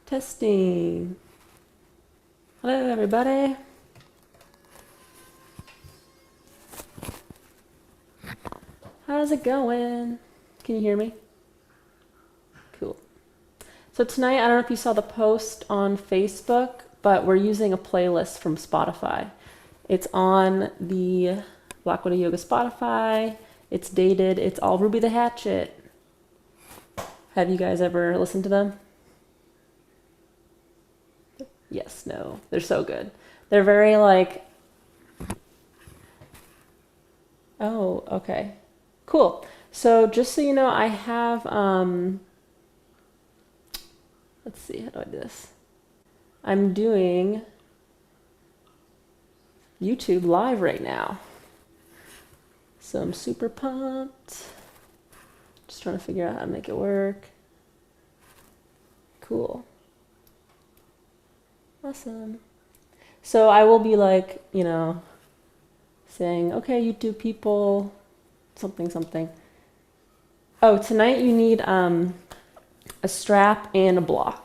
Testing. Hello, everybody. How's it going? Can you hear me? Cool. So tonight, I don't know if you saw the post on Facebook, but we're using a playlist from Spotify. It's on the Black Widow Yoga Spotify. It's dated. It's all Ruby the Hatchet. Have you guys ever listened to them? Yes, no. They're so good. They're very like, oh, okay. Cool. So just so you know, I have, let's see, how do I do this? I'm doing YouTube live right now. So I'm super pumped. Just trying to figure out how to make it work. Cool. Awesome. So I will be like, you know, saying, okay, YouTube people, something, something. Oh, tonight you need a strap and a block.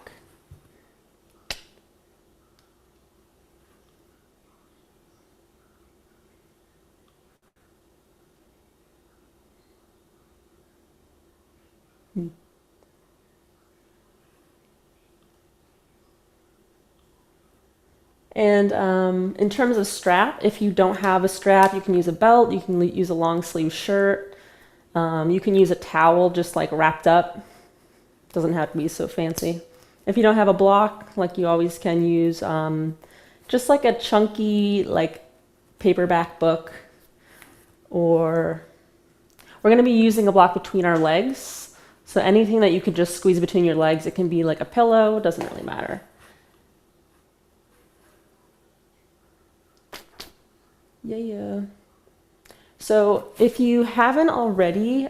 And in terms of strap, if you don't have a strap, you can use a belt, you can use a long sleeve shirt, you can use a towel just like wrapped up. Doesn't have to be so fancy. If you don't have a block, like you always can use just like a chunky like paperback book, or we're going to be using a block between our legs. So anything that you could just squeeze between your legs, it can be like a pillow, doesn't really matter. Yeah. So if you haven't already,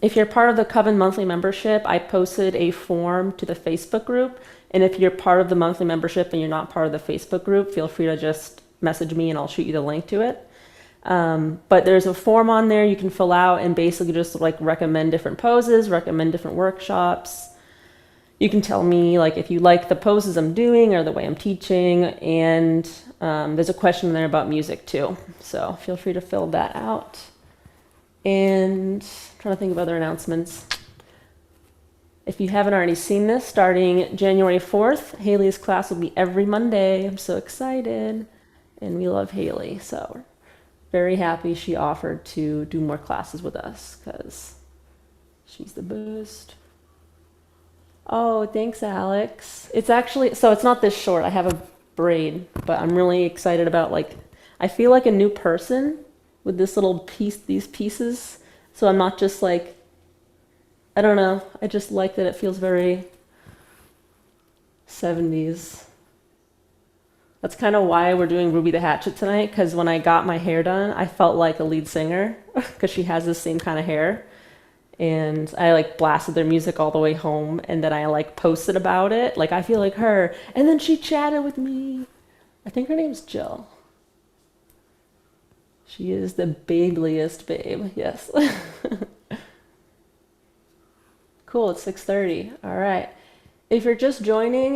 if you're part of the Coven monthly membership, I posted a form to the Facebook group. And if you're part of the monthly membership and you're not part of the Facebook group, feel free to just message me and I'll shoot you the link to it. But there's a form on there you can fill out and basically just like recommend different poses, recommend different workshops. You can tell me like if you like the poses I'm doing or the way I'm teaching, and there's a question in there about music too. So feel free to fill that out. And I'm trying to think of other announcements. If you haven't already seen this, starting January 4th, Haley's class will be every Monday. I'm so excited. And we love Haley. So very happy she offered to do more classes with us because she's the best. Oh, thanks, Alex. It's actually, so it's not this short. I have a braid, but I'm really excited about like, I feel like a new person with this little piece, these pieces. So I'm not just like, I don't know. I just like that it feels very 70s. That's kind of why we're doing Ruby the Hatchet tonight, because when I got my hair done, I felt like a lead singer because she has the same kind of hair. And I like blasted their music all the way home, and then I like posted about it. Like, I feel like her. And then she chatted with me. I think her name's Jill. She is the babeliest babe, yes. Cool, it's 6:30. All right. If you're just joining,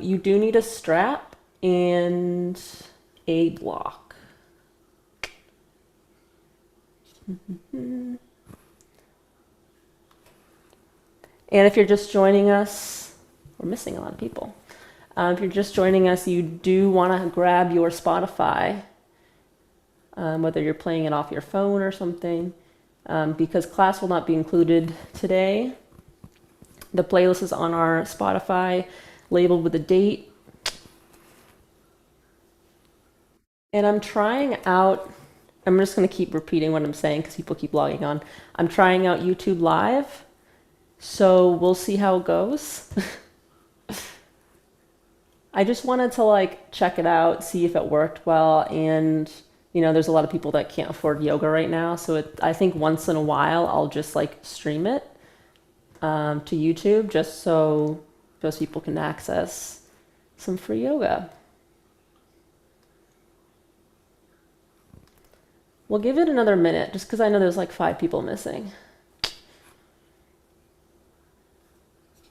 you do need a strap and a block. And if you're just joining us, we're missing a lot of people. If you're just joining us, you do want to grab your Spotify, whether you're playing it off your phone or something, because class will not be included today. The playlist is on our Spotify, labeled with a date. And I'm trying out, I'm just going to keep repeating what I'm saying because people keep logging on. I'm trying out YouTube Live. So we'll see how it goes. I just wanted to like check it out, see if it worked well. And, you know, there's a lot of people that can't afford yoga right now. So I think once in a while, I'll just like stream it to YouTube just so those people can access some free yoga. We'll give it another minute just because I know there's like 5 people missing.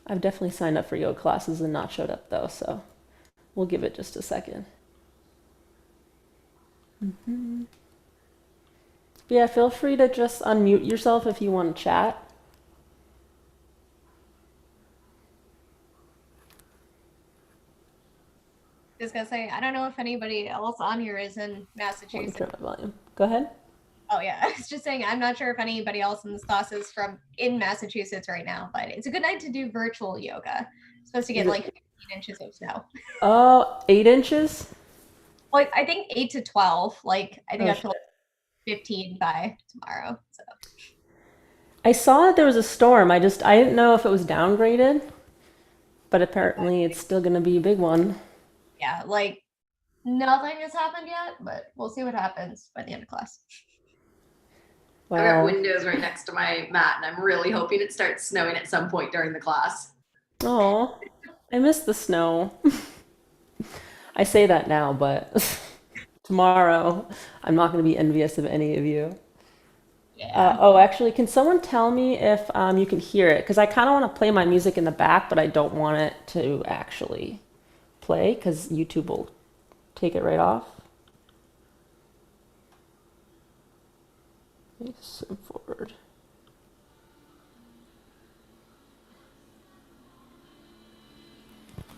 I've definitely signed up for yoga classes and not showed up though, so we'll give it just a second. Yeah, feel free to just unmute yourself if you want to chat. Just gonna say, I don't know if anybody else on here is in Let me Massachusetts. turn my volume. Go ahead. Oh yeah, I was just saying, I'm not sure if anybody else in this class is in Massachusetts right now, but it's a good night to do virtual yoga. Supposed to get like 15 inches of snow. Oh, 8 inches? Like I think 8 to 12. Like I think Oh, up to shit. like 15 by tomorrow. So I saw that there was a storm. I didn't know if it was downgraded, but apparently it's still going to be a big one. yeah, like nothing has happened yet, but we'll see what happens by the end of class. I've got Wow. windows right next to my mat, and I'm really hoping it starts snowing at some point during the class. Oh, I miss the snow. I say that now, but tomorrow I'm not going to be envious of any of you. Yeah. Oh, actually, can someone tell me if you can hear it? Because I kind of want to play my music in the back, but I don't want it to actually play because YouTube will take it right off. Yes, and forward.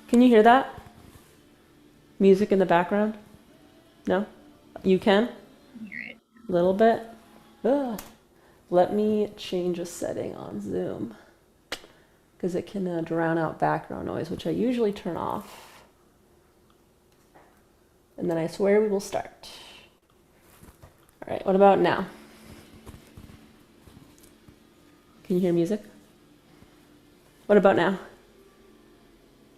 Can you hear that? Music in the background? No? You can? Hear it. A little bit? Ugh. Let me change a setting on Zoom because it can drown out background noise, which I usually turn off. And then I swear we will start. All right, what about now? Can you hear music? What about now?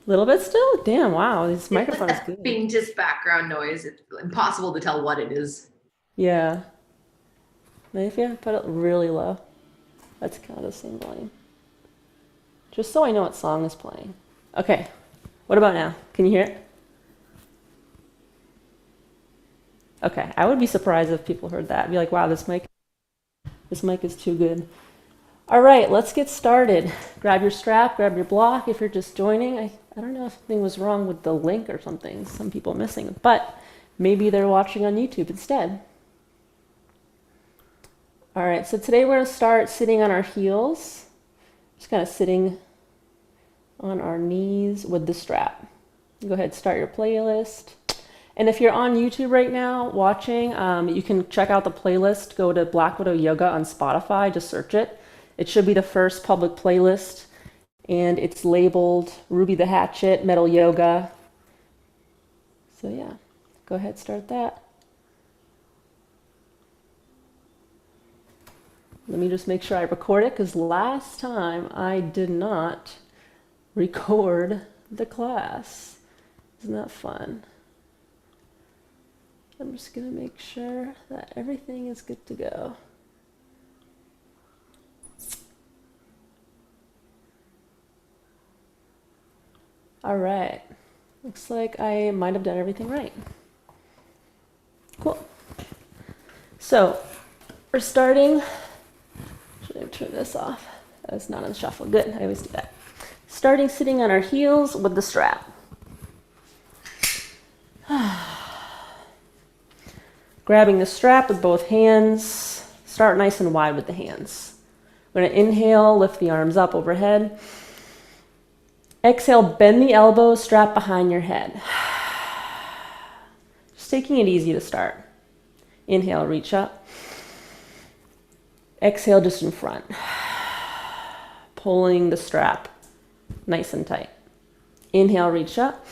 A little bit still? Damn, wow, this microphone is good. Faintest background noise. It's impossible to tell what it is. Yeah. Maybe if I put it really low. That's kind of the same volume. Just so I know what song is playing. Okay, what about now? Can you hear it? Okay, I would be surprised if people heard that. I'd be like, wow, this mic is too good. All right, let's get started. Grab your strap, grab your block if you're just joining. I don't know if something was wrong with the link or something, some people missing, but maybe they're watching on YouTube instead. All right, so today we're going to start sitting on our heels, just kind of sitting on our knees with the strap. Go ahead, start your playlist. And if you're on YouTube right now watching, you can check out the playlist. Go to Black Widow Yoga on Spotify, just search it. It should be the first public playlist, and it's labeled Ruby the Hatchet, Metal Yoga. So yeah, go ahead, start that. Let me just make sure I record it, because last time I did not record the class. Isn't that fun? I'm just gonna make sure that everything is good to go. All right, looks like I might have done everything right. Cool. So we're starting. Should I turn this off? That's not on shuffle. Good, I always do that. Starting sitting on our heels with the strap. Grabbing the strap with both hands. Start nice and wide with the hands. We're going to inhale, lift the arms up overhead. Exhale, bend the elbows, strap behind your head. Just taking it easy to start. Inhale, reach up. Exhale, just in front. Pulling the strap nice and tight. Inhale, reach up.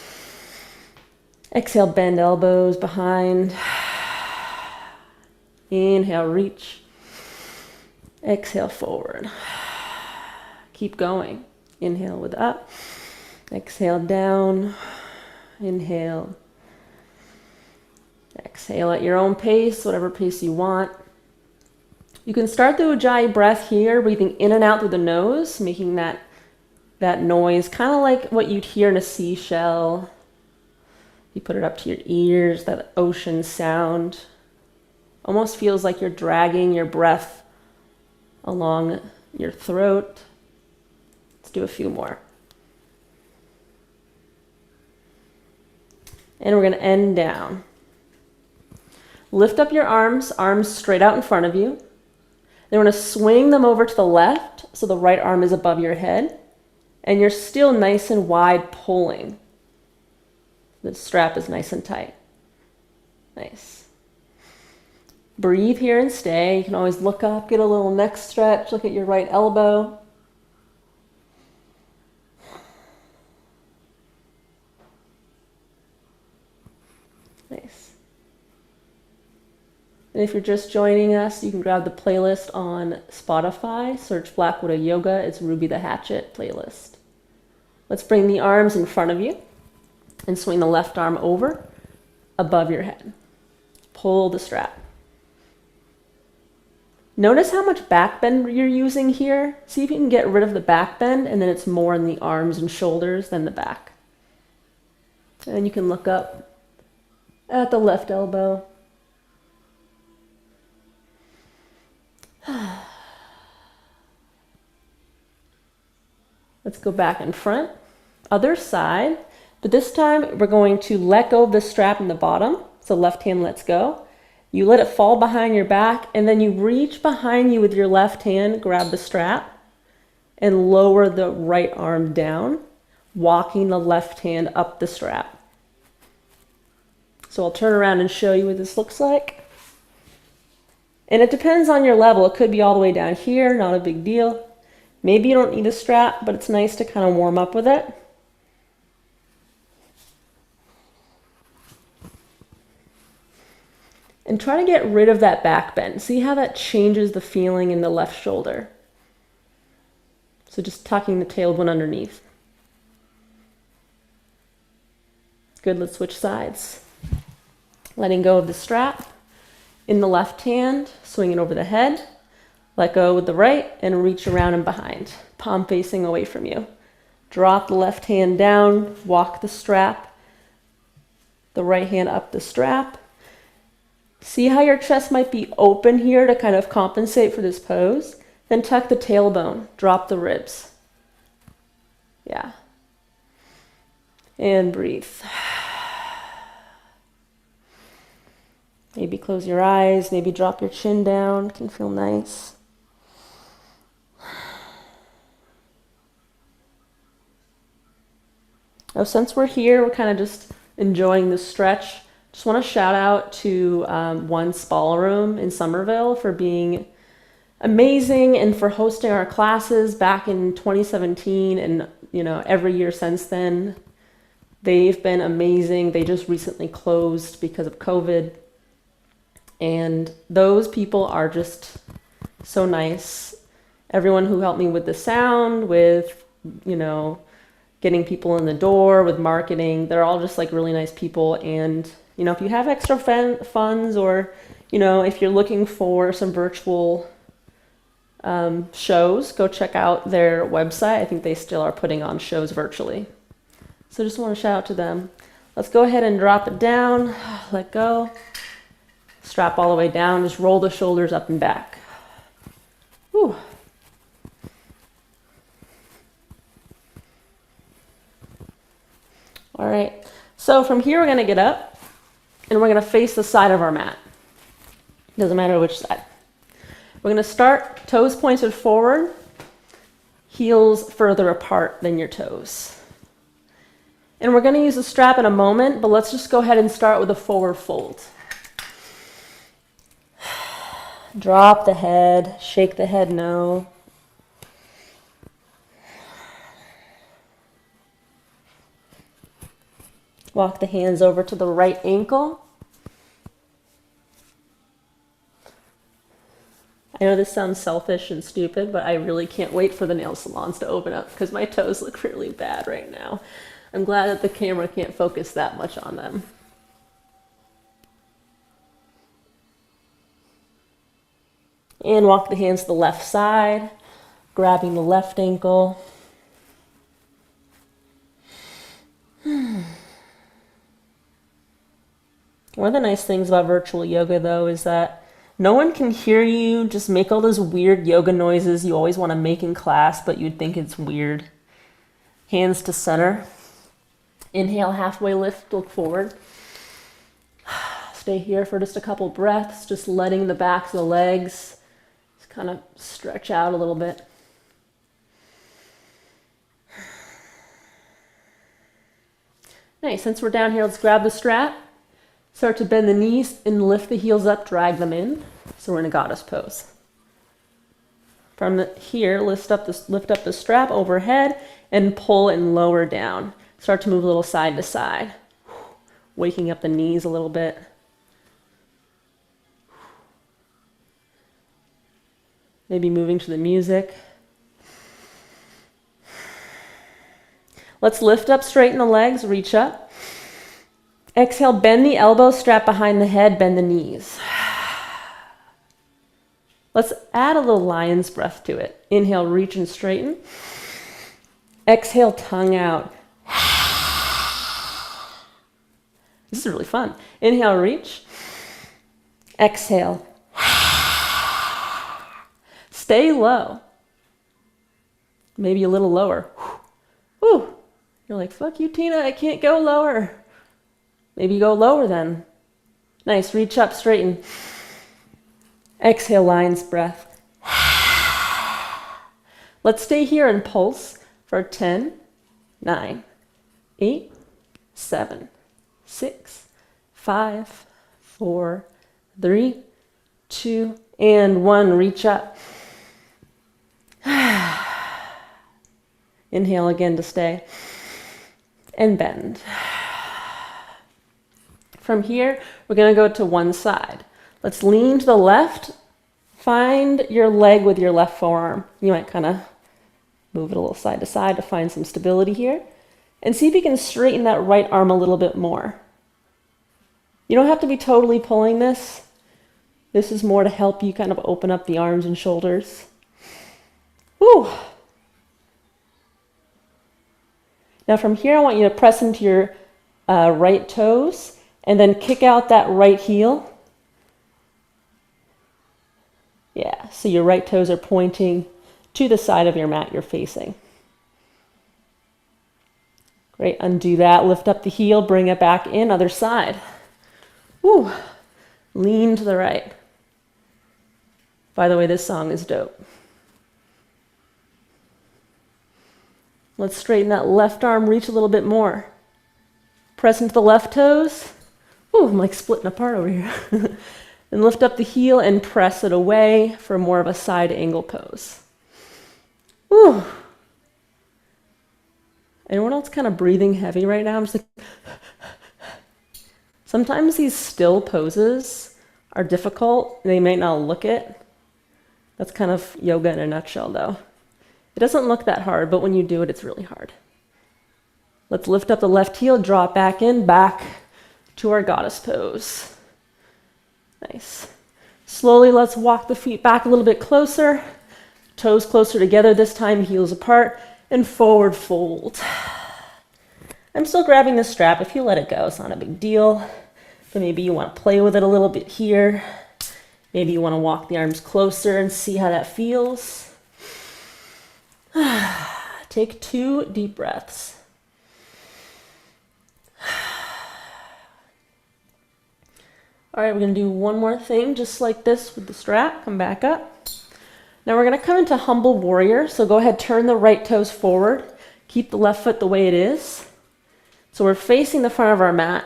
Exhale, bend elbows behind. Inhale, reach. Exhale, forward. Keep going. Inhale with up. Exhale, down. Inhale. Exhale at your own pace, whatever pace you want. You can start the Ujjayi breath here, breathing in and out through the nose, making that noise, kind of like what you'd hear in a seashell. You put it up to your ears, that ocean sound. Almost feels like you're dragging your breath along your throat. Let's do a few more. And we're going to end down. Lift up your arms straight out in front of you. Then we're going to swing them over to the left so the right arm is above your head. And you're still nice and wide pulling. The strap is nice and tight. Nice. Breathe here and stay. You can always look up, get a little neck stretch, look at your right elbow. Nice. And if you're just joining us, you can grab the playlist on Spotify. Search Black Widow Yoga. It's Ruby the Hatchet playlist. Let's bring the arms in front of you and swing the left arm over above your head. Pull the strap. Notice how much back bend you're using here. See if you can get rid of the back bend, and then it's more in the arms and shoulders than the back. And then you can look up at the left elbow. Let's go back in front. Other side. But this time we're going to let go of the strap in the bottom. So left hand lets go. You let it fall behind your back, and then you reach behind you with your left hand, grab the strap, and lower the right arm down, walking the left hand up the strap. So I'll turn around and show you what this looks like. And it depends on your level. It could be all the way down here, not a big deal. Maybe you don't need a strap, but it's nice to kind of warm up with it. And try to get rid of that back bend. See how that changes the feeling in the left shoulder. So just tucking the tailbone underneath. Good, let's switch sides. Letting go of the strap in the left hand, swing it over the head. Let go with the right and reach around and behind, palm facing away from you. Drop the left hand down, walk the strap, the right hand up the strap. See how your chest might be open here to kind of compensate for this pose? Then tuck the tailbone, drop the ribs. Yeah. And breathe. Maybe close your eyes, maybe drop your chin down, it can feel nice. Oh, since we're here, we're kind of just enjoying the stretch. Just want to shout out to One Spa Room in Somerville for being amazing and for hosting our classes back in 2017 and every year since then. They've been amazing. They just recently closed because of COVID. And those people are just so nice. Everyone who helped me with the sound, with, getting people in the door, with marketing, they're all just like really nice people. And, if you have extra funds or, if you're looking for some virtual shows, go check out their website. I think they still are putting on shows virtually. So just want to shout out to them. Let's go ahead and drop it down. Let go. Strap all the way down. Just roll the shoulders up and back. Whew. All right. So from here, we're going to get up and we're going to face the side of our mat. Doesn't matter which side. We're going to start toes pointed forward, heels further apart than your toes. And we're going to use the strap in a moment, but let's just go ahead and start with a forward fold. Drop the head, shake the head no. Walk the hands over to the right ankle. I know this sounds selfish and stupid, but I really can't wait for the nail salons to open up because my toes look really bad right now. I'm glad that the camera can't focus that much on them. And walk the hands to the left side, grabbing the left ankle. One of the nice things about virtual yoga, though, is that no one can hear you just make all those weird yoga noises you always want to make in class, but you'd think it's weird. Hands to center. Inhale, halfway lift, look forward. Stay here for just a couple breaths, just letting the backs of the legs just kind of stretch out a little bit. Nice. Since we're down here, let's grab the strap. Start to bend the knees and lift the heels up, drag them in. So we're in a goddess pose. From here, lift up the strap overhead and pull and lower down. Start to move a little side to side, waking up the knees a little bit. Maybe moving to the music. Let's lift up, straighten the legs, reach up. Exhale, bend the elbows, strap behind the head, bend the knees. Let's add a little lion's breath to it. Inhale, reach and straighten. Exhale, tongue out. This is really fun. Inhale, reach. Exhale. Stay low. Maybe a little lower. Woo. You're like, fuck you, Tina, I can't go lower. Maybe go lower then. Nice, reach up, straighten. Exhale, lion's breath. Let's stay here and pulse for 10, 9, 8, 7, 6, 5, 4, 3, 2, and 1. Reach up. Inhale again to stay. And bend. From here, we're going to go to one side. Let's lean to the left. Find your leg with your left forearm. You might kind of move it a little side to side to find some stability here. And see if you can straighten that right arm a little bit more. You don't have to be totally pulling this. This is more to help you kind of open up the arms and shoulders. Woo! Now from here, I want you to press into your right toes and then kick out that right heel. Yeah, so your right toes are pointing to the side of your mat you're facing. Great, undo that, lift up the heel, bring it back in, other side. Woo, lean to the right. By the way, this song is dope. Let's straighten that left arm, reach a little bit more. Press into the left toes. Ooh, I'm like splitting apart over here. And lift up the heel and press it away for more of a side angle pose. Ooh. Anyone else kind of breathing heavy right now? I'm just like, sometimes these still poses are difficult. They might not look it. That's kind of yoga in a nutshell though. It doesn't look that hard, but when you do it, it's really hard. Let's lift up the left heel, draw it back in, back to our goddess pose. Nice. Slowly, let's walk the feet back a little bit closer. Toes closer together this time, heels apart, and forward fold. I'm still grabbing the strap. If you let it go, it's not a big deal. But maybe you want to play with it a little bit here. Maybe you want to walk the arms closer and see how that feels. Take 2 deep breaths. All right, we're going to do one more thing just like this with the strap. Come back up. Now we're going to come into humble warrior. So go ahead, turn the right toes forward. Keep the left foot the way it is. So we're facing the front of our mat.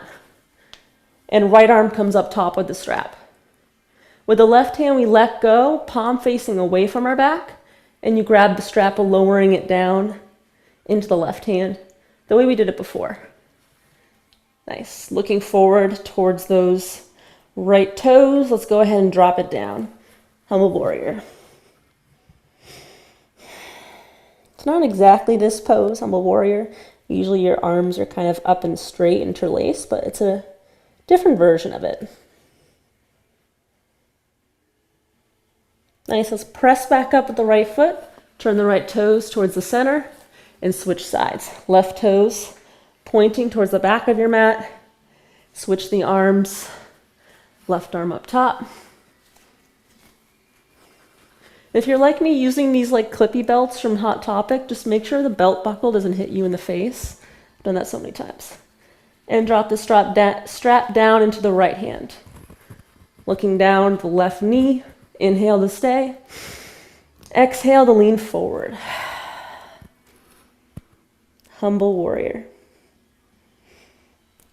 And right arm comes up top with the strap. With the left hand, we let go, palm facing away from our back. And you grab the strap, lowering it down into the left hand, the way we did it before. Nice. Looking forward towards those right toes. Let's go ahead and drop it down. Humble warrior. It's not exactly this pose, humble warrior. Usually your arms are kind of up and straight, interlaced, but it's a different version of it. Nice, let's press back up with the right foot, turn the right toes towards the center, and switch sides. Left toes pointing towards the back of your mat. Switch the arms, left arm up top. If you're like me using these like clippy belts from Hot Topic, just make sure the belt buckle doesn't hit you in the face. I've done that so many times. And drop the strap down into the right hand. Looking down the left knee, inhale to stay. Exhale to lean forward. Humble warrior.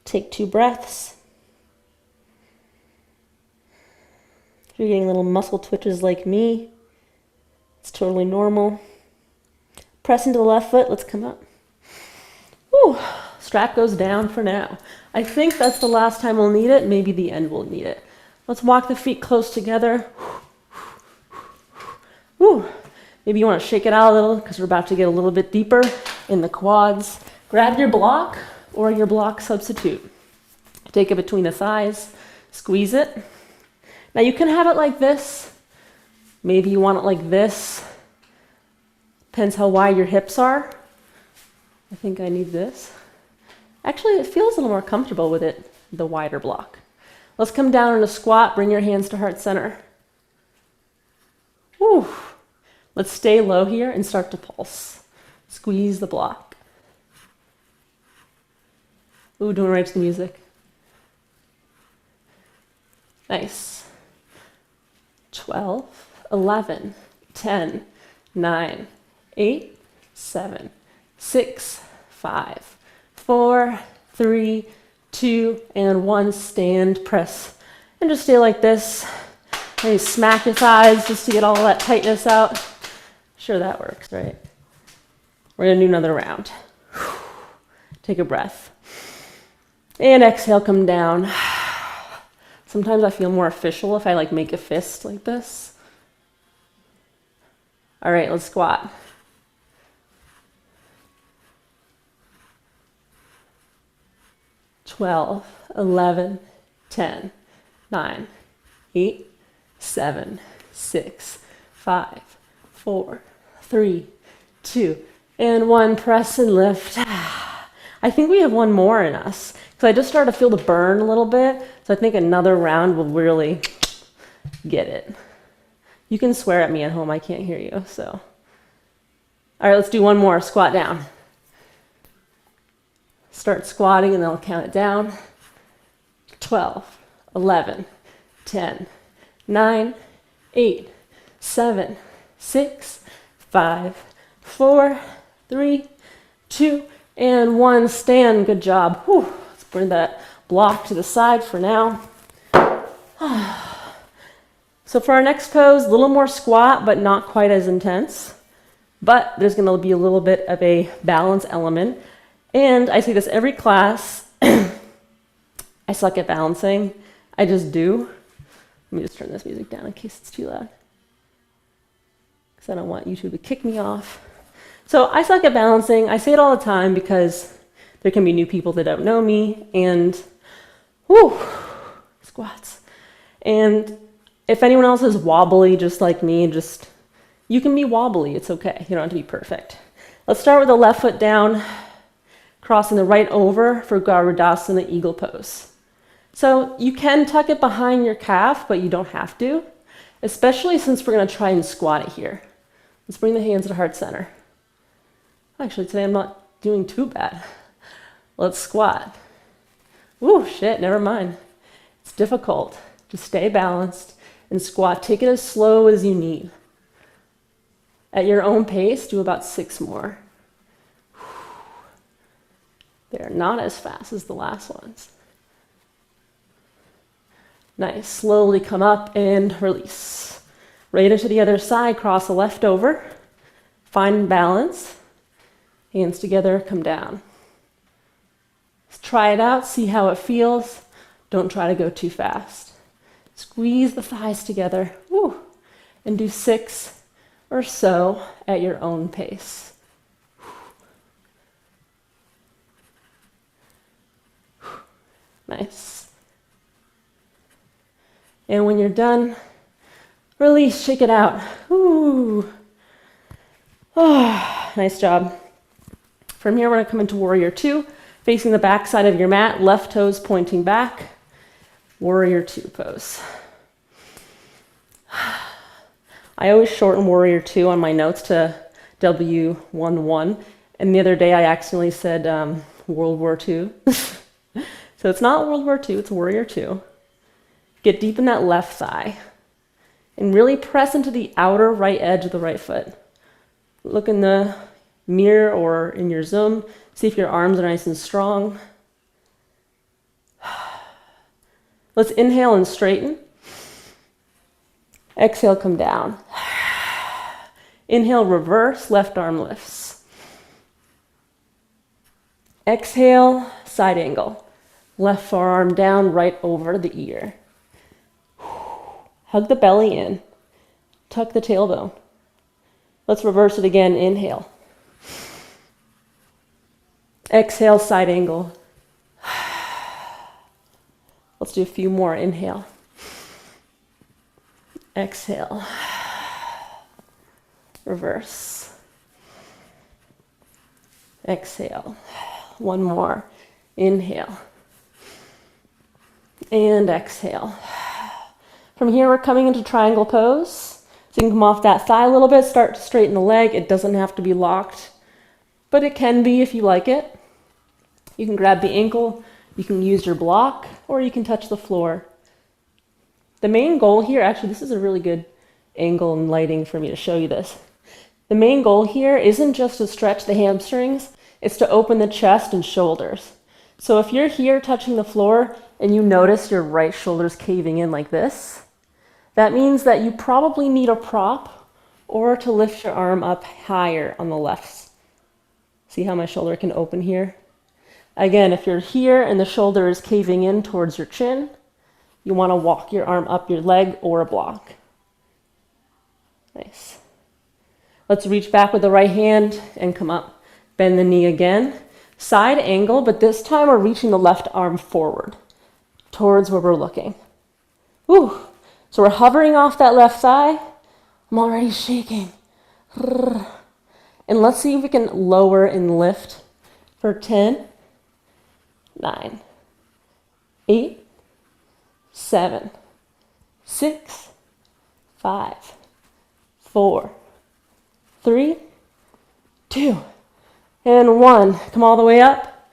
Take 2 breaths. If you're getting little muscle twitches like me, it's totally normal. Press into the left foot, let's come up. Whew. Strap goes down for now. I think that's the last time we'll need it, maybe the end we'll need it. Let's walk the feet close together. Whew. Maybe you want to shake it out a little because we're about to get a little bit deeper in the quads. Grab your block or your block substitute. Take it between the thighs, squeeze it. Now you can have it like this. Maybe you want it like this. Depends how wide your hips are. I think I need this. Actually, it feels a little more comfortable with it, the wider block. Let's come down in a squat. Bring your hands to heart center. Whew. Let's stay low here and start to pulse. Squeeze the block. Ooh, doing right to the music. Nice. 12, 11, 10, 9, 8, 7, 6, 5, 4, 3, 2, and 1. Stand, press, and just stay like this. Maybe smack your thighs just to get all that tightness out. Sure, that works, right? We're gonna do another round. Take a breath. And exhale, come down. Sometimes I feel more official if I like make a fist like this. All right, let's squat. 12, 11, 10, 9, 8, 7, 6, 5, 4, 3, 2, and 1. Press and lift. I think we have one more in us because I just started to feel the burn a little bit. So I think another round will really get it. You can swear at me at home. I can't hear you. So, all right, let's do one more. Squat down. Start squatting and then I'll count it down. 12, 11, 10, 9, 8, 7, 6, 5, 4, 3, 2, and 1. Stand. Good job. Whew. Let's bring that block to the side for now. So for our next pose, a little more squat, but not quite as intense. But there's going to be a little bit of a balance element. And I say this every class. I suck at balancing. I just do. Let me just turn this music down in case it's too loud, because I don't want YouTube to kick me off. So I suck at balancing. I say it all the time because there can be new people that don't know me, and whoo, squats. And if anyone else is wobbly just like me, just you can be wobbly. It's okay. You don't have to be perfect. Let's start with the left foot down, crossing the right over for Garudasana Eagle pose. So you can tuck it behind your calf, but you don't have to, especially since we're going to try and squat it here. Let's bring the hands to heart center. Actually, today I'm not doing too bad. Let's squat. Ooh, shit, never mind. It's difficult. Just stay balanced and squat. Take it as slow as you need. At your own pace, do about 6 more. They're not as fast as the last ones. Nice. Slowly come up and release. Right into the other side, cross the left over. Find balance. Hands together, come down. Let's try it out, see how it feels. Don't try to go too fast. Squeeze the thighs together. Woo, and do 6 or so at your own pace. Nice. And when you're done, release, shake it out. Ooh. Oh, nice job. From here, we're going to come into Warrior 2, facing the back side of your mat, left toes pointing back. Warrior 2 pose. I always shorten Warrior 2 on my notes to W11, and the other day I accidentally said World War II. So it's not World War II, it's Warrior 2. Get deep in that left thigh. And really press into the outer right edge of the right foot. Look in the mirror or in your Zoom. See if your arms are nice and strong. Let's inhale and straighten. Exhale, come down. Inhale, reverse, left arm lifts. Exhale, side angle. Left forearm down, right over the ear. Hug the belly in. Tuck the tailbone. Let's reverse it again. Inhale. Exhale, side angle. Let's do a few more. Inhale. Exhale. Reverse. Exhale. One more. Inhale. And exhale. From here, we're coming into triangle pose. So you can come off that thigh a little bit, start to straighten the leg. It doesn't have to be locked, but it can be if you like it. You can grab the ankle, you can use your block, or you can touch the floor. The main goal here, actually, this is a really good angle and lighting for me to show you this. The main goal here isn't just to stretch the hamstrings, it's to open the chest and shoulders. So if you're here touching the floor and you notice your right shoulder's caving in like this, that means that you probably need a prop or to lift your arm up higher on the left. See how my shoulder can open here? Again, if you're here and the shoulder is caving in towards your chin, you want to walk your arm up your leg or a block. Nice. Let's reach back with the right hand and come up. Bend the knee again. Side angle, but this time we're reaching the left arm forward towards where we're looking. Whew. So we're hovering off that left thigh. I'm already shaking. And let's see if we can lower and lift for 10, 9, 8, 7, 6, 5, 4, 3, 2, and 1. Come all the way up.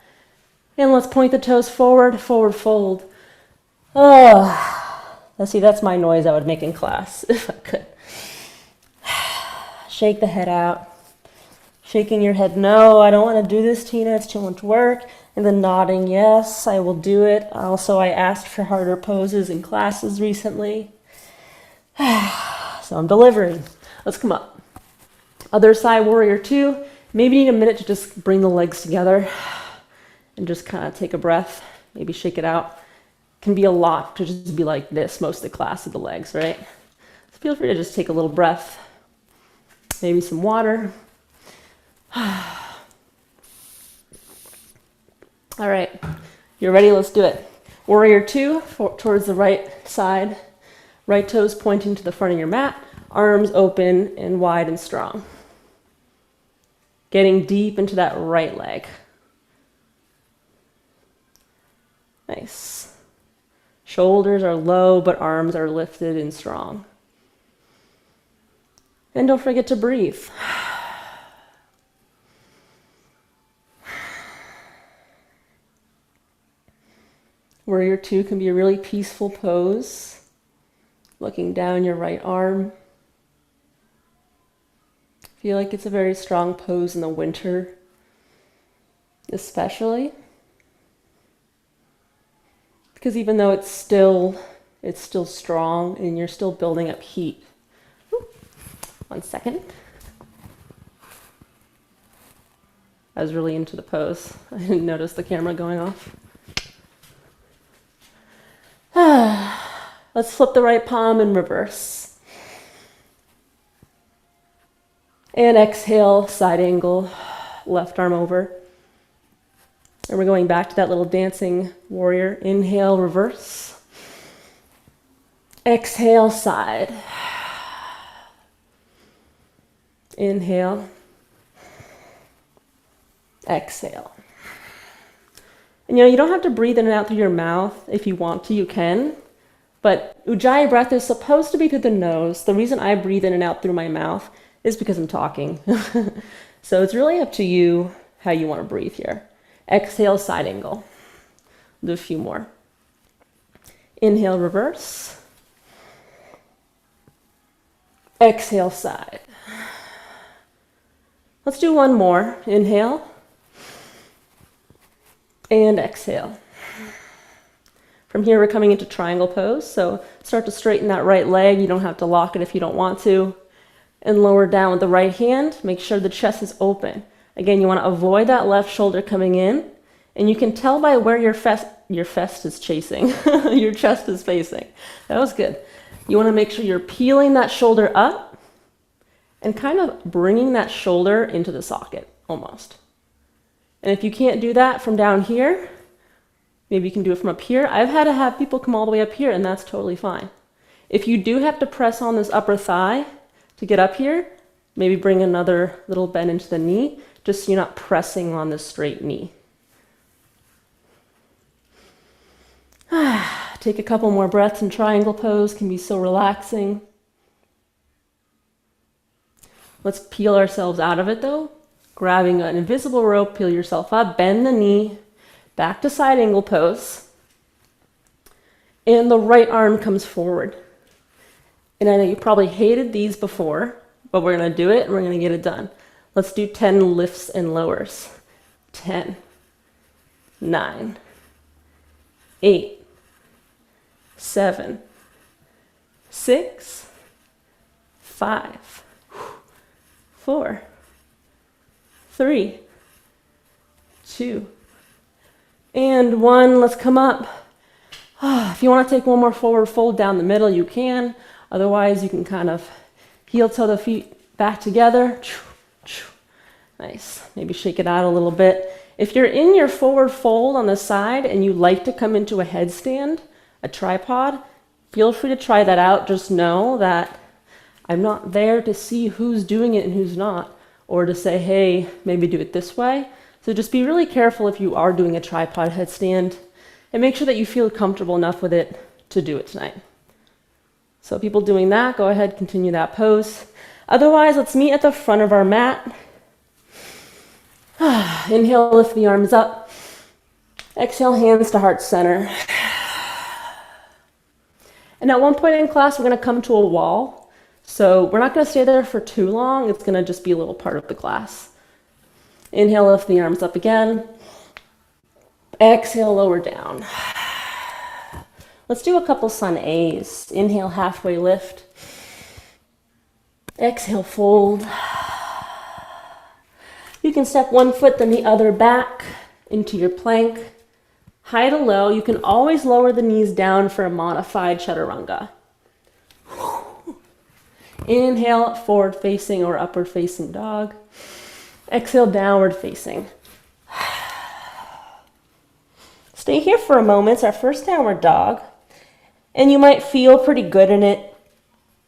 And let's point the toes forward, forward fold. Oh. Let's see, that's my noise I would make in class if I could. Shake the head out. Shaking your head, no, I don't want to do this, Tina, it's too much work. And then nodding, yes, I will do it. Also, I asked for harder poses in classes recently. So I'm delivering. Let's come up. Other side, warrior 2. Maybe you need a minute to just bring the legs together and just kind of take a breath. Maybe shake it out. Can be a lot to just be like this most of the class of the legs, right? So feel free to just take a little breath. Maybe some water. All right, you're ready, let's do it. Warrior 2, towards the right side. Right toes pointing to the front of your mat. Arms open and wide and strong. Getting deep into that right leg. Nice. Shoulders are low, but arms are lifted and strong. And don't forget to breathe. Warrior 2 can be a really peaceful pose. Looking down your right arm. Feel like it's a very strong pose in the winter, especially. Because even though it's still strong and you're still building up heat. Ooh, 1 second. I was really into the pose. I didn't notice the camera going off. Let's flip the right palm in reverse. And exhale, side angle, left arm over. And we're going back to that little dancing warrior. Inhale, reverse. Exhale, side. Inhale. Exhale. And you don't have to breathe in and out through your mouth. If you want to, you can. But Ujjayi breath is supposed to be through the nose. The reason I breathe in and out through my mouth is because I'm talking. So it's really up to you how you want to breathe here. Exhale, side angle. Do a few more. Inhale, reverse. Exhale, side. Let's do one more. Inhale. And exhale. From here, we're coming into triangle pose. So start to straighten that right leg. You don't have to lock it if you don't want to. And lower down with the right hand. Make sure the chest is open. Again, you want to avoid that left shoulder coming in. And you can tell by where your chest is chasing. Your chest is facing. That was good. You want to make sure you're peeling that shoulder up and kind of bringing that shoulder into the socket almost. And if you can't do that from down here, maybe you can do it from up here. I've had to have people come all the way up here, and that's totally fine. If you do have to press on this upper thigh to get up here, maybe bring another little bend into the knee, just so you're not pressing on this straight knee. Take a couple more breaths in triangle pose, can be so relaxing. Let's peel ourselves out of it though. Grabbing an invisible rope, peel yourself up, bend the knee, back to side angle pose. And the right arm comes forward. And I know you probably hated these before, but we're gonna do it and we're gonna get it done. Let's do 10 lifts and lowers. 10, 9, 8, 7, 6, 5, 4, 3, 2, and 1. Let's come up. If you want to take one more forward fold down the middle, you can. Otherwise, you can kind of heel toe the feet back together. Nice. Maybe shake it out a little bit. If you're in your forward fold on the side and you like to come into a headstand, a tripod, feel free to try that out. Just know that I'm not there to see who's doing it and who's not, or to say, hey, maybe do it this way. So just be really careful if you are doing a tripod headstand, and make sure that you feel comfortable enough with it to do it tonight. So people doing that, go ahead, continue that pose. Otherwise, let's meet at the front of our mat. Inhale, lift the arms up. Exhale, hands to heart center. And at one point in class, we're going to come to a wall. So we're not going to stay there for too long. It's going to just be a little part of the class. Inhale, lift the arms up again. Exhale, lower down. Let's do a couple sun A's. Inhale, halfway lift. Exhale, fold. You can step one foot then the other back into your plank. High to low. You can always lower the knees down for a modified chaturanga. Inhale, forward facing or upward facing dog. Exhale, downward facing. Stay here for a moment. It's our first downward dog. And you might feel pretty good in it.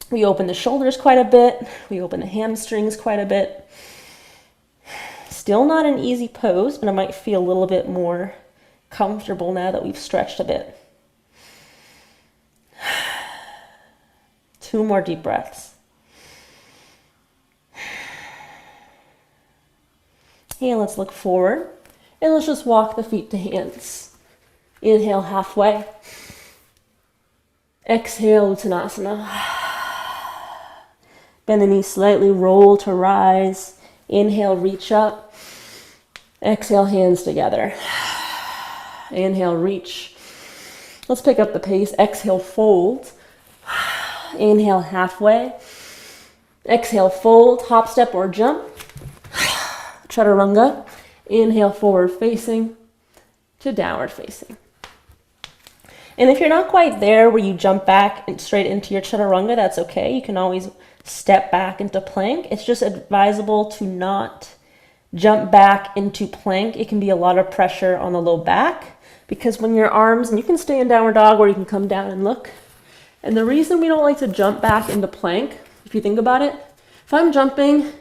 We open the shoulders quite a bit. We open the hamstrings quite a bit. Still not an easy pose, but I might feel a little bit more comfortable now that we've stretched a bit. 2 more deep breaths. And let's look forward. And let's just walk the feet to hands. Inhale, halfway. Exhale, Uttanasana. Bend the knees slightly, roll to rise. Inhale, reach up. Exhale, hands together. Inhale, reach. Let's pick up the pace. Exhale, fold. Inhale, halfway. Exhale, fold, hop, step, or jump. Chaturanga. Inhale, forward facing to downward facing. And if you're not quite there where you jump back and straight into your chaturanga, that's okay. You can always step back into plank. It's just advisable to not jump back into plank. It can be a lot of pressure on the low back because when your arms, and you can stay in downward dog or you can come down and look. And the reason we don't like to jump back into plank, if you think about it, if I'm jumping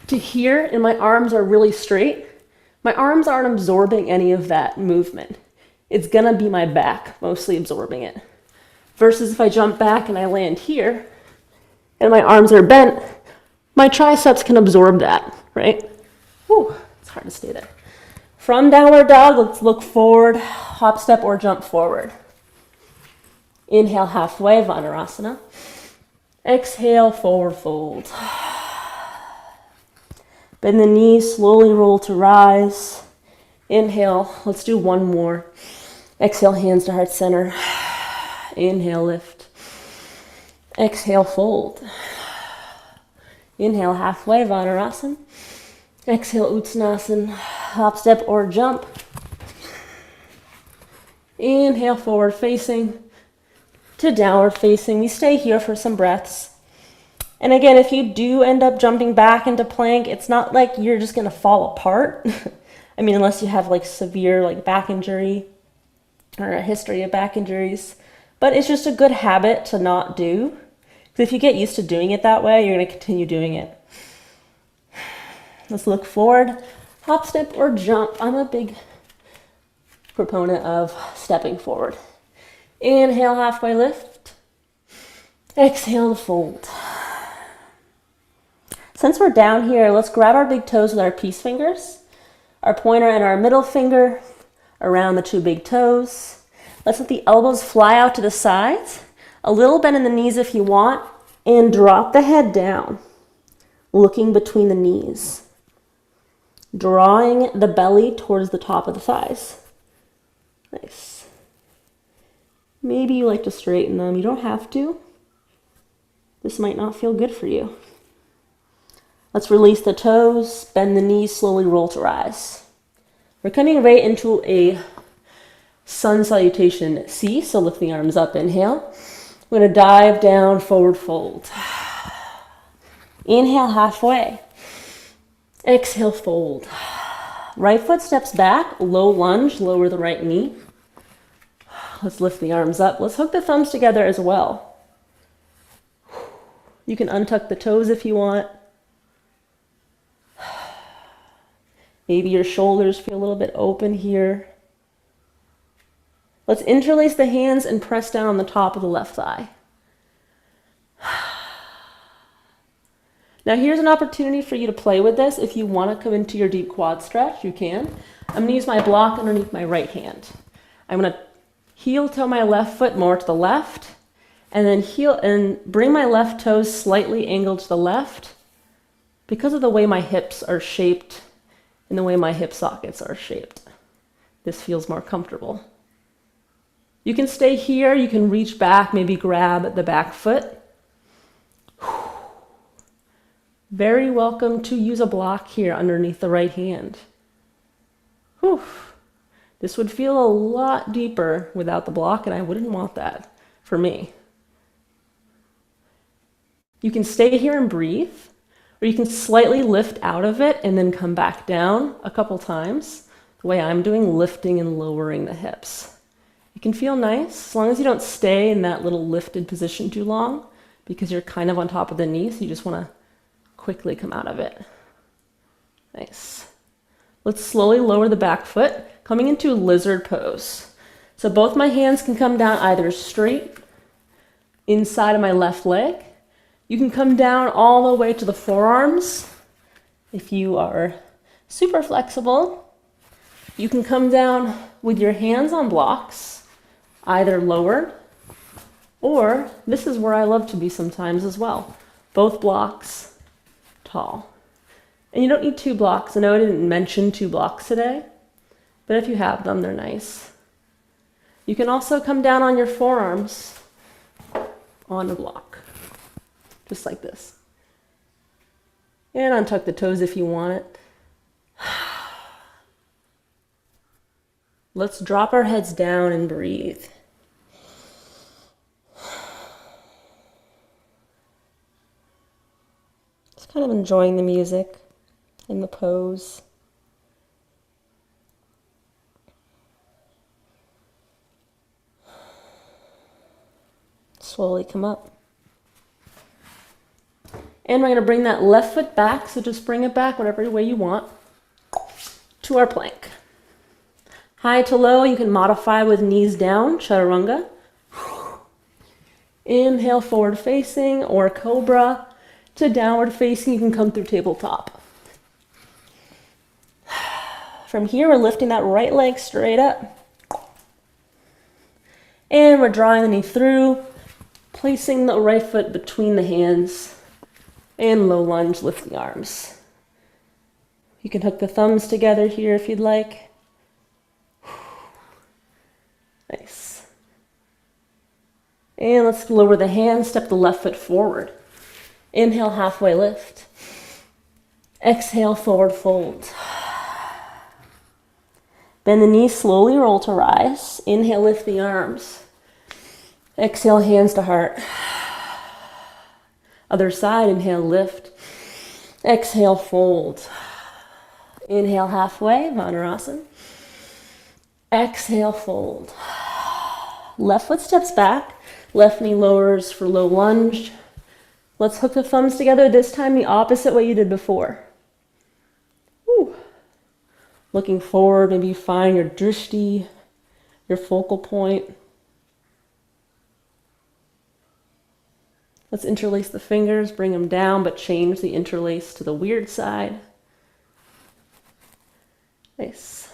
to here and my arms are really straight, my arms aren't absorbing any of that movement. It's gonna be my back mostly absorbing it. Versus if I jump back and I land here and my arms are bent, my triceps can absorb that, right? Whew, it's hard to stay there. From downward dog, let's look forward, hop, step, or jump forward. Inhale, halfway, Vanarasana. Exhale, forward fold. Bend the knees, slowly roll to rise. Inhale, let's do one more. Exhale, hands to heart center. Inhale, lift. Exhale, fold. Inhale, halfway, Vanarasana. Exhale, Uttanasana, hop, step, or jump. Inhale, forward facing to downward facing. We stay here for some breaths. And again, if you do end up jumping back into plank, it's not like you're just going to fall apart. I mean, unless you have like severe like back injury or a history of back injuries. But it's just a good habit to not do. Because if you get used to doing it that way, you're going to continue doing it. Let's look forward, hop, step, or jump. I'm a big proponent of stepping forward. Inhale, halfway lift. Exhale to fold. Since we're down here, let's grab our big toes with our peace fingers, our pointer and our middle finger around the two big toes. Let's let the elbows fly out to the sides, a little bend in the knees if you want, and drop the head down, looking between the knees, drawing the belly towards the top of the thighs. Nice. Maybe you like to straighten them. You don't have to. This might not feel good for you. Let's release the toes, bend the knees, slowly roll to rise. We're coming right into a sun salutation C, so lift the arms up, inhale. We're going to dive down, forward fold. Inhale, halfway. Exhale, fold. Right foot steps back, low lunge, lower the right knee. Let's lift the arms up. Let's hook the thumbs together as well. You can untuck the toes if you want. Maybe your shoulders feel a little bit open here. Let's interlace the hands and press down on the top of the left thigh. Now here's an opportunity for you to play with this. If you want to come into your deep quad stretch, you can. I'm going to use my block underneath my right hand. I'm going to heel toe my left foot more to the left, and then heel and bring my left toes slightly angled to the left because of the way my hips are shaped and the way my hip sockets are shaped. This feels more comfortable. You can stay here, you can reach back, maybe grab the back foot. Very welcome to use a block here underneath the right hand. Whew. This would feel a lot deeper without the block, and I wouldn't want that for me. You can stay here and breathe, or you can slightly lift out of it and then come back down a couple times, the way I'm doing, lifting and lowering the hips. It can feel nice, as long as you don't stay in that little lifted position too long, because you're kind of on top of the knee, so you just want to quickly come out of it. Nice. Let's slowly lower the back foot, coming into lizard pose. So both my hands can come down either straight inside of my left leg. You can come down all the way to the forearms. If you are super flexible, you can come down with your hands on blocks, either lowered, or this is where I love to be sometimes as well. Both blocks tall. And you don't need 2 blocks. I know I didn't mention 2 blocks today, but if you have them, they're nice. You can also come down on your forearms on the block, just like this. And untuck the toes if you want it. Let's drop our heads down and breathe. Just kind of enjoying the music and the pose. Slowly come up. And we're going to bring that left foot back, so just bring it back whatever way you want, to our plank. High to low, you can modify with knees down, chaturanga. Inhale, forward facing, or cobra. To downward facing, you can come through tabletop. From here, we're lifting that right leg straight up. And we're drawing the knee through, placing the right foot between the hands, and low lunge, lift the arms. You can hook the thumbs together here if you'd like. Nice. And let's lower the hands, step the left foot forward. Inhale, halfway lift. Exhale, forward fold. Bend the knees, slowly roll to rise. Inhale, lift the arms. Exhale, hands to heart. Other side, inhale, lift. Exhale, fold. Inhale, halfway, Vanarasana. Exhale, fold. Left foot steps back. Left knee lowers for low lunge. Let's hook the thumbs together, this time the opposite way you did before. Woo. Looking forward, maybe find your drishti, your focal point. Let's interlace the fingers, bring them down, but change the interlace to the weird side. Nice.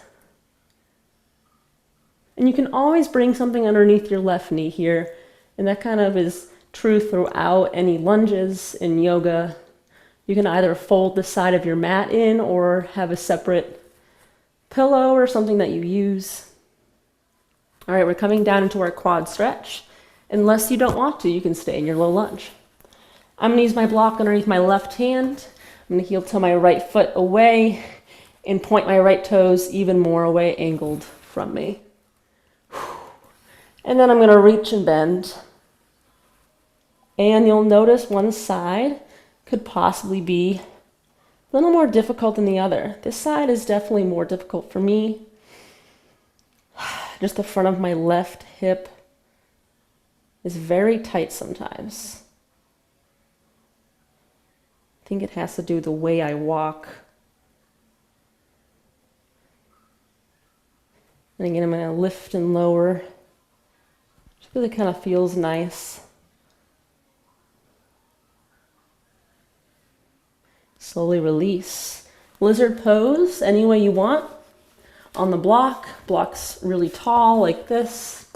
And you can always bring something underneath your left knee here, and that kind of is true throughout any lunges in yoga. You can either fold the side of your mat in or have a separate pillow or something that you use. All right, we're coming down into our quad stretch. Unless you don't want to, you can stay in your low lunge. I'm gonna use my block underneath my left hand. I'm gonna heel toe my right foot away and point my right toes even more away, angled from me. And then I'm gonna reach and bend. And you'll notice one side could possibly be a little more difficult than the other. This side is definitely more difficult for me. Just the front of my left hip is very tight sometimes. I think it has to do with the way I walk. And again, I'm going to lift and lower. Just because it kind of feels nice. Slowly release. Lizard pose any way you want. On the block, block's really tall like this.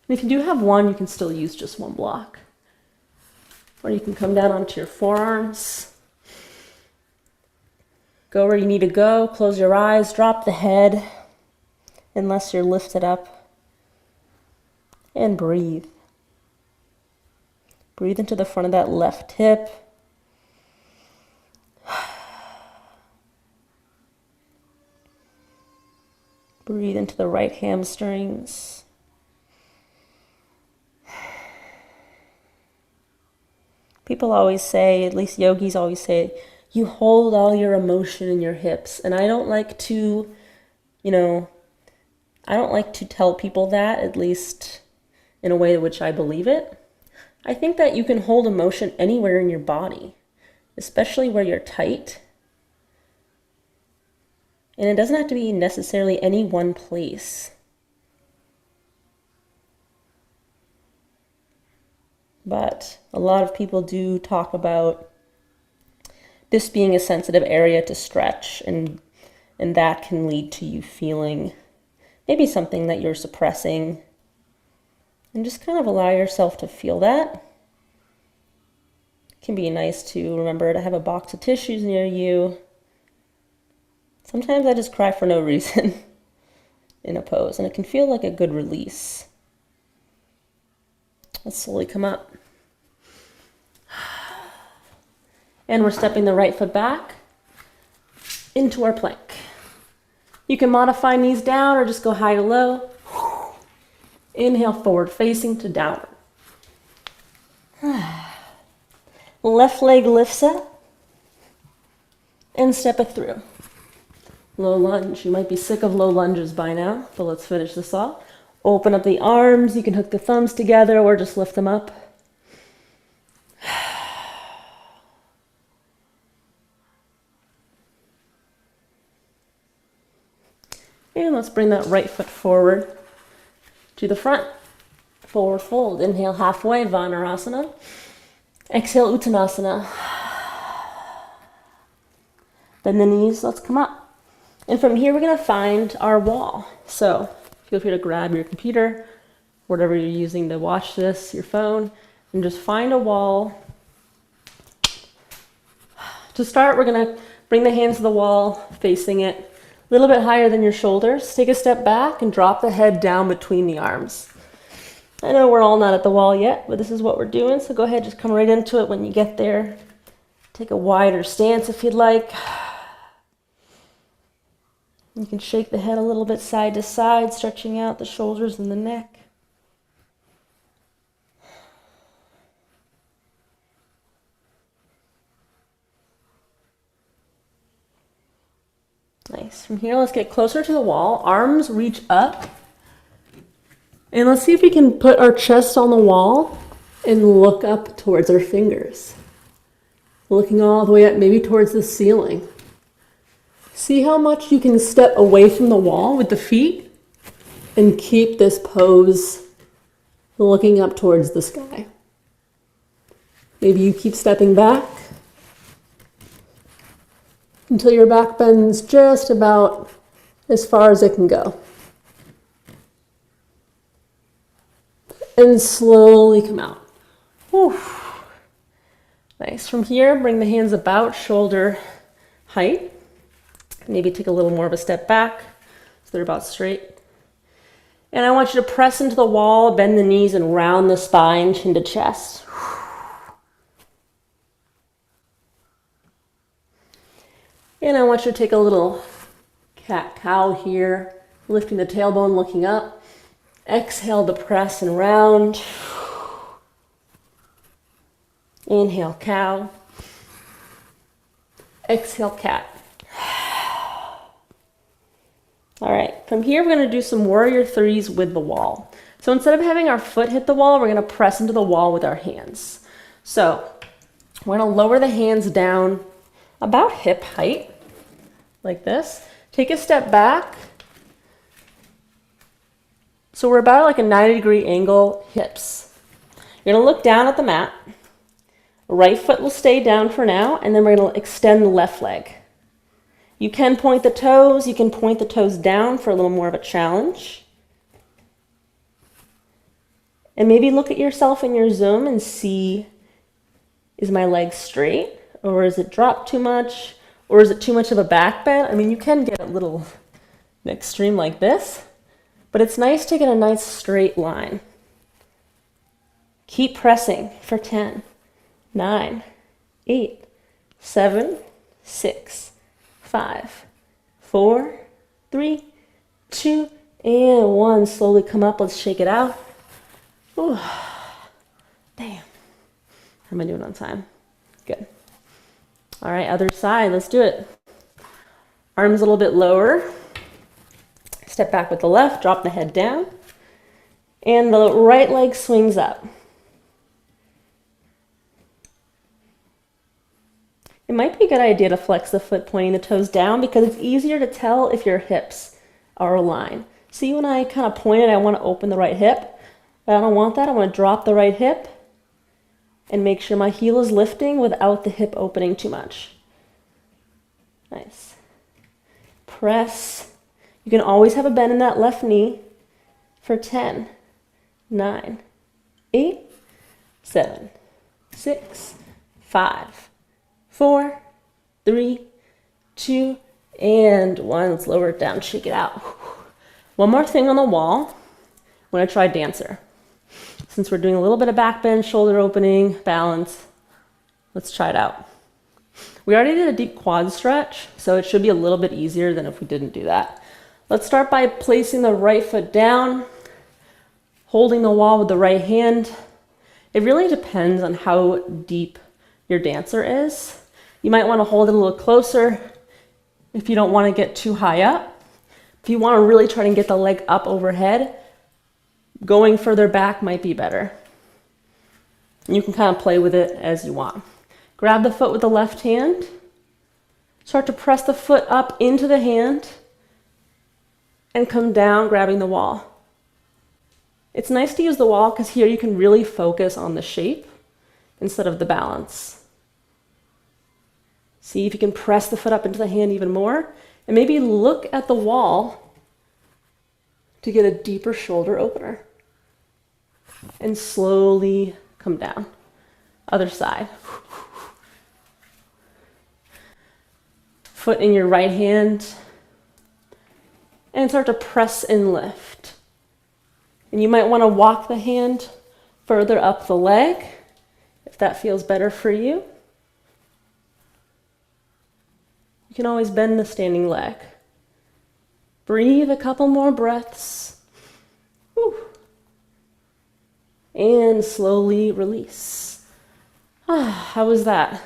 And if you do have one, you can still use just one block. Or you can come down onto your forearms. Go where you need to go. Close your eyes, drop the head unless you're lifted up. And breathe. Breathe into the front of that left hip. Breathe into the right hamstrings. People always say, at least yogis always say, you hold all your emotion in your hips. And I don't like to, I don't like to tell people that, at least in a way in which I believe it. I think that you can hold emotion anywhere in your body, especially where you're tight. And it doesn't have to be necessarily any one place. But a lot of people do talk about this being a sensitive area to stretch, and that can lead to you feeling maybe something that you're suppressing. And just kind of allow yourself to feel that. It can be nice to remember to have a box of tissues near you. Sometimes I just cry for no reason in a pose, and it can feel like a good release. Let's slowly come up. And we're stepping the right foot back into our plank. You can modify knees down or just go high or low. Inhale, forward facing to downward. Left leg lifts up and step it through. Low lunge. You might be sick of low lunges by now, but let's finish this off. Open up the arms. You can hook the thumbs together or just lift them up. And let's bring that right foot forward to the front. Forward fold. Inhale halfway, Vanarasana. Exhale, Uttanasana. Bend the knees. Let's come up. And from here, we're going to find our wall. So feel free to grab your computer whatever you're using to watch this, your phone, and just find a wall. To start, we're going to bring the hands to the wall, facing it a little bit higher than your shoulders. Take a step back and drop the head down between the arms. I know we're all not at the wall yet, but this is what we're doing, so go ahead, just come right into it when you get there. Take a wider stance if you'd like. You can shake the head a little bit side to side, stretching out the shoulders and the neck. Nice. From here, let's get closer to the wall. Arms reach up. And let's see if we can put our chest on the wall and look up towards our fingers. Looking all the way up, maybe towards the ceiling. See how much you can step away from the wall with the feet and keep this pose looking up towards the sky. Maybe you keep stepping back until your back bends just about as far as it can go. And slowly come out. Whew. Nice. From here, bring the hands about shoulder height. Maybe take a little more of a step back so they're about straight. And I want you to press into the wall, bend the knees, and round the spine, chin to chest. And I want you to take a little cat-cow here, lifting the tailbone, looking up. Exhale to press and round. Inhale, cow. Exhale, cat. All right, from here we're going to do some warrior threes with the wall. So instead of having our foot hit the wall, we're going to press into the wall with our hands. So we're going to lower the hands down about hip height, like this. Take a step back. So we're about like a 90-degree angle, hips. You're going to look down at the mat. Right foot will stay down for now, and then we're going to extend the left leg. You can point the toes. You can point the toes down for a little more of a challenge. And maybe look at yourself in your Zoom and see, is my leg straight? Or is it dropped too much? Or is it too much of a back bend? I mean, you can get a little extreme like this, but it's nice to get a nice straight line. Keep pressing for 10, 9, 8, 7, 6, 5, 4, 3, 2, and 1. Slowly come up. Let's shake it out. Ooh. Damn. How am I doing on time? Good. All right, other side. Let's do it. Arms a little bit lower. Step back with the left. Drop the head down. And the right leg swings up. It might be a good idea to flex the foot, pointing the toes down, because it's easier to tell if your hips are aligned. See, when I kind of pointed, I want to open the right hip, but I don't want that. I want to drop the right hip and make sure my heel is lifting without the hip opening too much. Nice. Press. You can always have a bend in that left knee for 10, 9, 8, 7, 6, 5, 4, 3, 2, and 1. Let's lower it down, shake it out. One more thing on the wall. I'm going to try dancer. Since we're doing a little bit of back bend, shoulder opening, balance, let's try it out. We already did a deep quad stretch, so it should be a little bit easier than if we didn't do that. Let's start by placing the right foot down, holding the wall with the right hand. It really depends on how deep your dancer is. You might want to hold it a little closer if you don't want to get too high up. If you want to really try to get the leg up overhead, going further back might be better. You can kind of play with it as you want. Grab the foot with the left hand. Start to press the foot up into the hand and come down, grabbing the wall. It's nice to use the wall because here you can really focus on the shape instead of the balance. See if you can press the foot up into the hand even more, and maybe look at the wall to get a deeper shoulder opener. And slowly come down. Other side. Foot in your right hand. And start to press and lift. And you might want to walk the hand further up the leg, if that feels better for you. You can always bend the standing leg. Breathe a couple more breaths. Whew. And slowly release. How was that?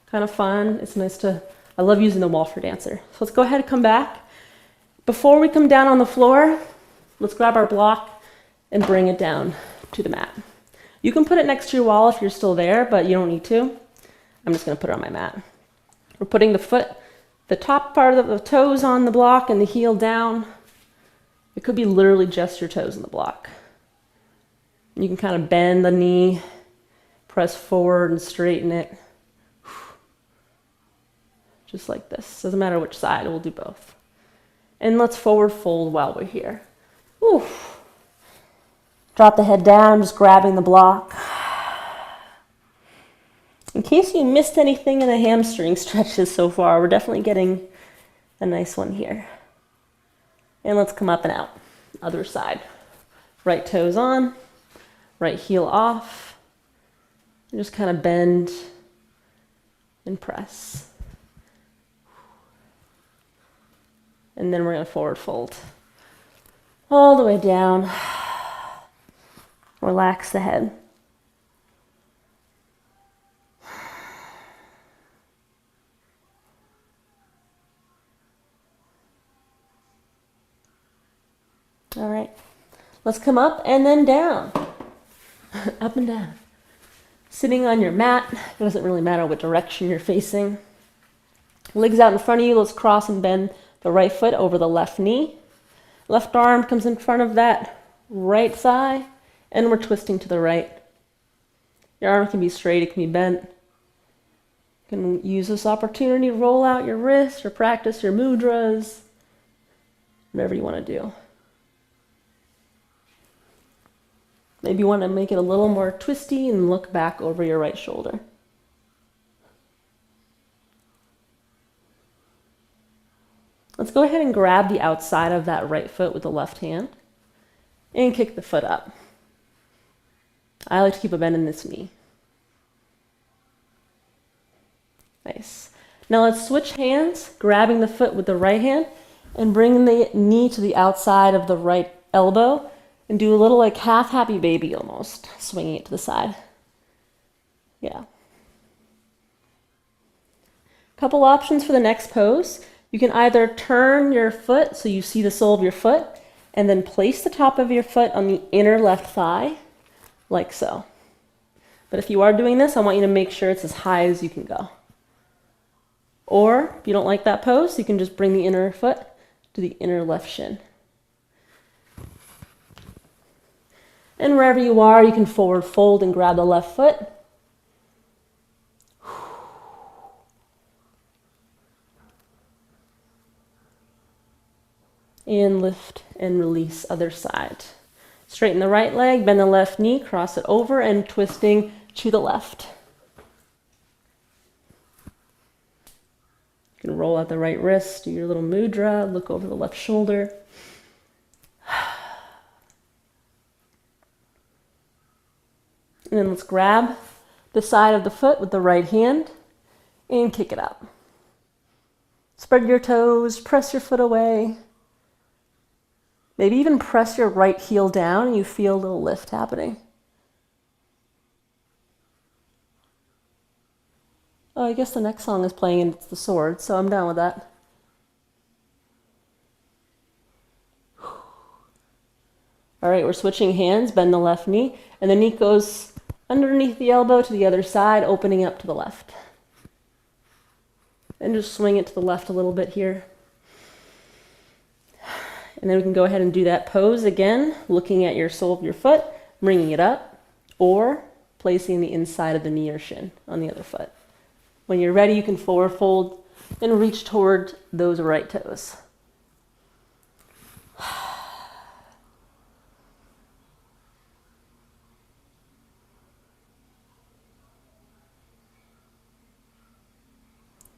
Kind of fun. It's nice to, I love using the wall for dancer. So let's go ahead and come back. Before we come down on the floor, let's grab our block and bring it down to the mat. You can put it next to your wall if you're still there, but you don't need to. I'm just going to put it on my mat. We're putting the top part of the toes on the block and the heel down. It could be literally just your toes in the block. You can kind of bend the knee, press forward and straighten it. Just like this. Doesn't matter which side, we'll do both. And let's forward fold while we're here. Whew. Drop the head down, just grabbing the block. In case you missed anything in the hamstring stretches so far, we're definitely getting a nice one here. And let's come up and out. Other side. Right toes on, right heel off. And just kind of bend and press. And then we're going to forward fold all the way down. Relax the head. All right, let's come up and then down. Up and down. Sitting on your mat, it doesn't really matter what direction you're facing. Legs out in front of you, let's cross and bend the right foot over the left knee. Left arm comes in front of that right thigh, and we're twisting to the right. Your arm can be straight, it can be bent. You can use this opportunity to roll out your wrist or practice your mudras, whatever you want to do. Maybe you want to make it a little more twisty and look back over your right shoulder. Let's go ahead and grab the outside of that right foot with the left hand and kick the foot up. I like to keep a bend in this knee. Nice. Now let's switch hands, grabbing the foot with the right hand and bringing the knee to the outside of the right elbow and do a little like half happy baby almost, swinging it to the side. Yeah. Couple options for the next pose. You can either turn your foot so you see the sole of your foot and then place the top of your foot on the inner left thigh, like so. But if you are doing this, I want you to make sure it's as high as you can go. Or if you don't like that pose, you can just bring the inner foot to the inner left shin. And wherever you are, you can forward fold and grab the left foot. And lift and release other side. Straighten the right leg, bend the left knee, cross it over and twisting to the left. You can roll out the right wrist, do your little mudra, look over the left shoulder. And then let's grab the side of the foot with the right hand and kick it up. Spread your toes, press your foot away. Maybe even press your right heel down and you feel a little lift happening. Oh, I guess the next song is playing and it's the sword, so I'm down with that. All right, we're switching hands, bend the left knee, and the knee goes underneath the elbow to the other side, opening up to the left. And just swing it to the left a little bit here. And then we can go ahead and do that pose again, looking at your sole of your foot, bringing it up, or placing the inside of the knee or shin on the other foot. When you're ready, you can forward fold and reach toward those right toes.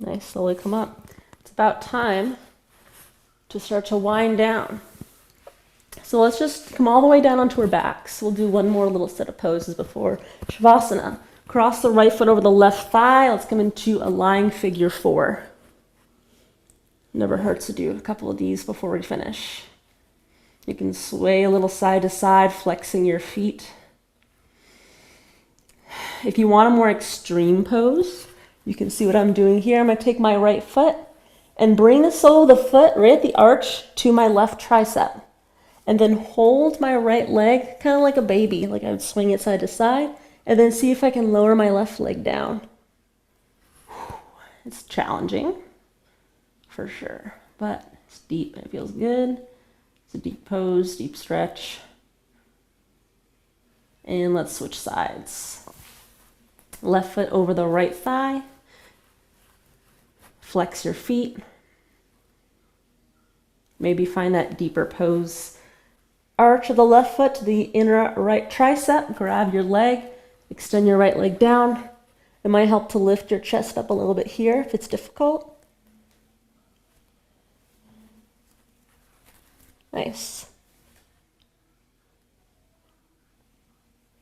Nice, slowly come up. It's about time to start to wind down. So let's just come all the way down onto our backs. We'll do one more little set of poses before Shavasana. Cross the right foot over the left thigh. Let's come into a lying figure 4. Never hurts to do a couple of these before we finish. You can sway a little side to side, flexing your feet. If you want a more extreme pose, you can see what I'm doing here. I'm going to take my right foot and bring the sole of the foot right at the arch to my left tricep. And then hold my right leg kind of like a baby, like I would swing it side to side, and then see if I can lower my left leg down. It's challenging, for sure, but it's deep and it feels good. It's a deep pose, deep stretch. And let's switch sides. Left foot over the right thigh. Flex your feet. Maybe find that deeper pose. Arch of the left foot to the inner right tricep. Grab your leg. Extend your right leg down. It might help to lift your chest up a little bit here if it's difficult. Nice.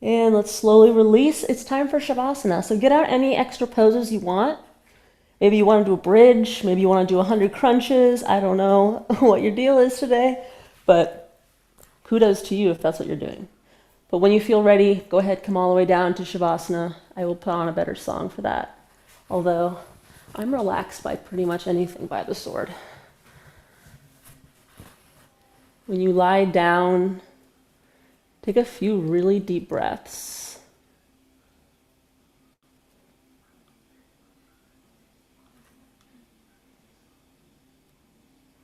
And let's slowly release. It's time for Shavasana. So get out any extra poses you want. Maybe you want to do a bridge. Maybe you want to do 100 crunches. I don't know what your deal is today, but kudos to you if that's what you're doing. But when you feel ready, go ahead, come all the way down to Shavasana. I will put on a better song for that. Although I'm relaxed by pretty much anything by the sword. When you lie down, take a few really deep breaths.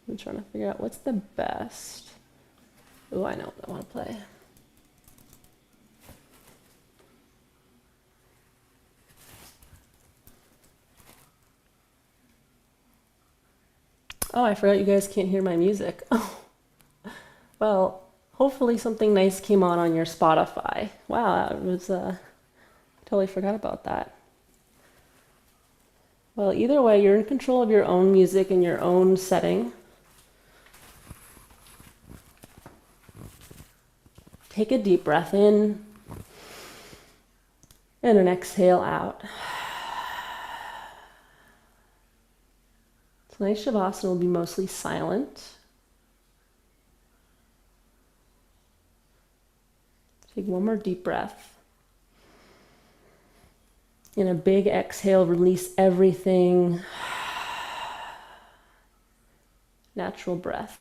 I'm trying to figure out what's the best. Oh, I know what I want to play. Oh, I forgot you guys can't hear my music. Oh, well, hopefully something nice came on your Spotify. Wow, I was totally forgot about that. Well, either way, you're in control of your own music and your own setting. Take a deep breath in and an exhale out. Tonight's Shavasana will be mostly silent. Take one more deep breath. In a big exhale, release everything. Natural breath.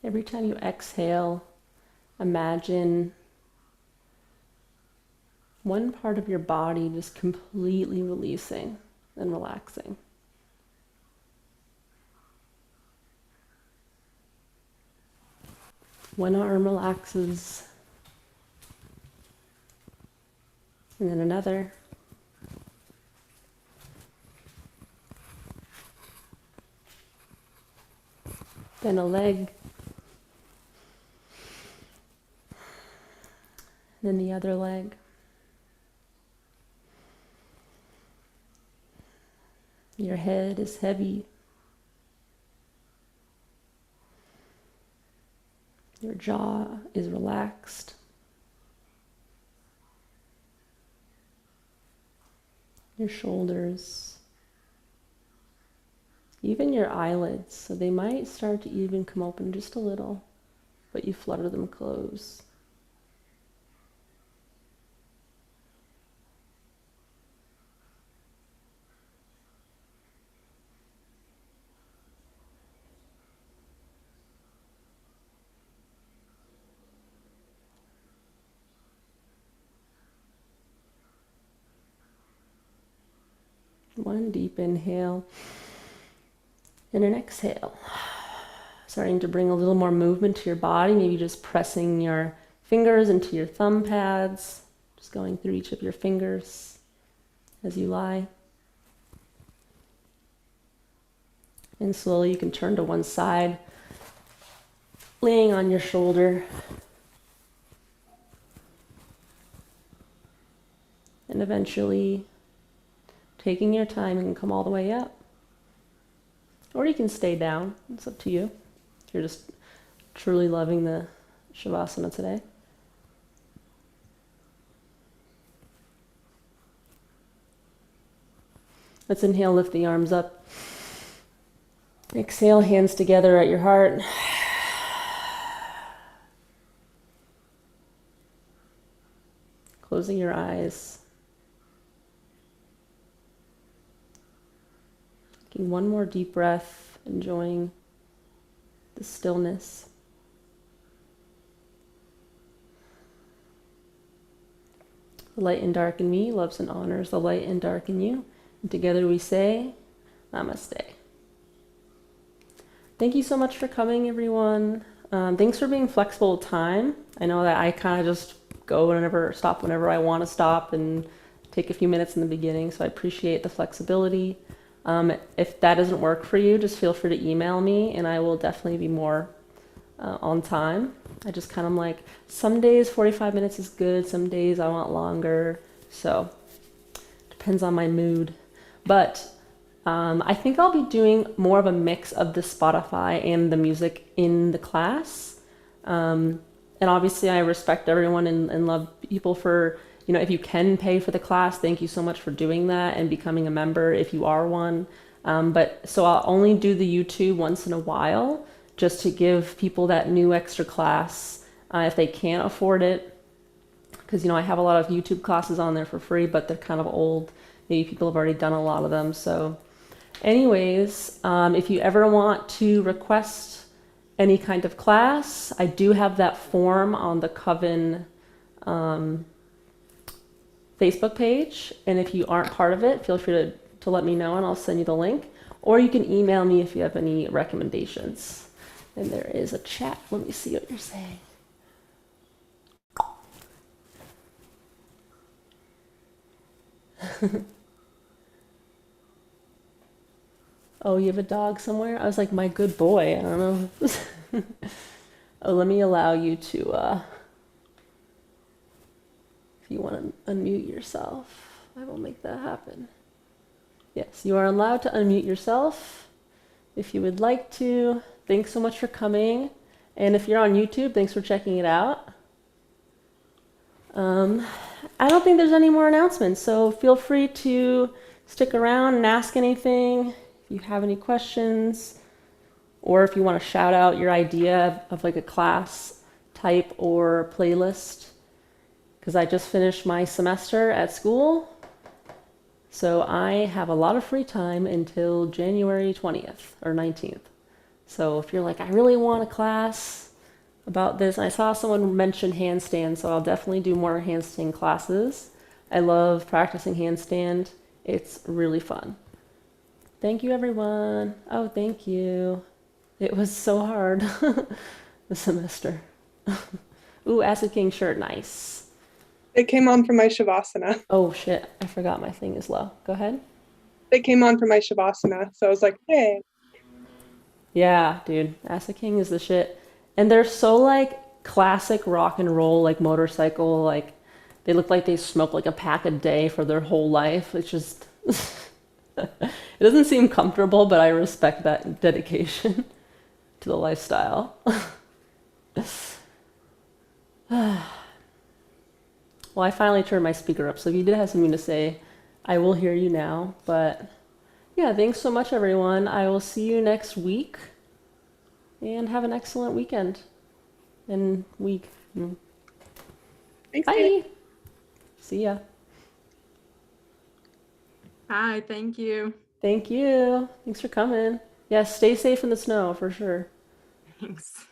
Every time you exhale, imagine one part of your body just completely releasing and relaxing. One arm relaxes, and then another. Then a leg. Then the other leg. Your head is heavy. Your jaw is relaxed. Your shoulders. Even your eyelids. So they might start to even come open just a little, but you flutter them close. One deep inhale and an exhale. Starting to bring a little more movement to your body, maybe just pressing your fingers into your thumb pads, just going through each of your fingers as you lie. And slowly you can turn to one side, laying on your shoulder. And eventually, taking your time, you can come all the way up. Or you can stay down. It's up to you. If you're just truly loving the Shavasana today. Let's inhale, lift the arms up. Exhale, hands together at your heart. Closing your eyes. Taking one more deep breath, enjoying the stillness. The light and dark in me loves and honors the light and dark in you. And together we say, Namaste. Thank you so much for coming, everyone. Thanks for being flexible with time. I know that I kind of just go whenever, stop whenever I want to stop and take a few minutes in the beginning, so I appreciate the flexibility. If that doesn't work for you, just feel free to email me and I will definitely be more on time. I just kind of like, some days 45 minutes is good, some days I want longer, so depends on my mood. But I think I'll be doing more of a mix of the Spotify and the music in the class. And obviously I respect everyone and love people for, you know, if you can pay for the class, thank you so much for doing that and becoming a member if you are one. But so I'll only do the YouTube once in a while, just to give people that new extra class if they can't afford it. Because, you know, I have a lot of YouTube classes on there for free, but they're kind of old. Maybe people have already done a lot of them. So anyways, if you ever want to request any kind of class, I do have that form on the Coven Facebook page. And if you aren't part of it, feel free to let me know and I'll send you the link. Or you can email me if you have any recommendations. And there is a chat. Let me see what you're saying. Oh, you have a dog somewhere? I was like, my good boy. I don't know. Oh, let me allow you to, if you want to unmute yourself, I will make that happen. Yes, you are allowed to unmute yourself if you would like to. Thanks so much for coming. And if you're on YouTube, thanks for checking it out. I don't think there's any more announcements, so feel free to stick around and ask anything if you have any questions, or if you want to shout out your idea of like a class type or playlist, because I just finished my semester at school, so I have a lot of free time until January 20th or 19th. So if you're like, I really want a class about this, I saw someone mention handstand, so I'll definitely do more handstand classes. I love practicing handstand. It's really fun. Thank you, everyone. Oh, thank you. It was so hard, the semester. Ooh, Acid King shirt, nice. It came on for my Shavasana. Oh shit, I forgot my thing is low. Go ahead. It came on for my Shavasana, so I was like, hey. Yeah, dude, Acid King is the shit. And they're so like classic rock and roll, like motorcycle, like they look like they smoke like a pack a day for their whole life. It's just, it doesn't seem comfortable, but I respect that dedication to the lifestyle. Well, I finally turned my speaker up, so if you did have something to say, I will hear you now. But yeah, thanks so much, everyone. I will see you next week, and have an excellent weekend and week. Thanks, Bye. Kate. See ya. Hi, thank you. Thank you. Thanks for coming. Yeah, stay safe in the snow for sure. Thanks.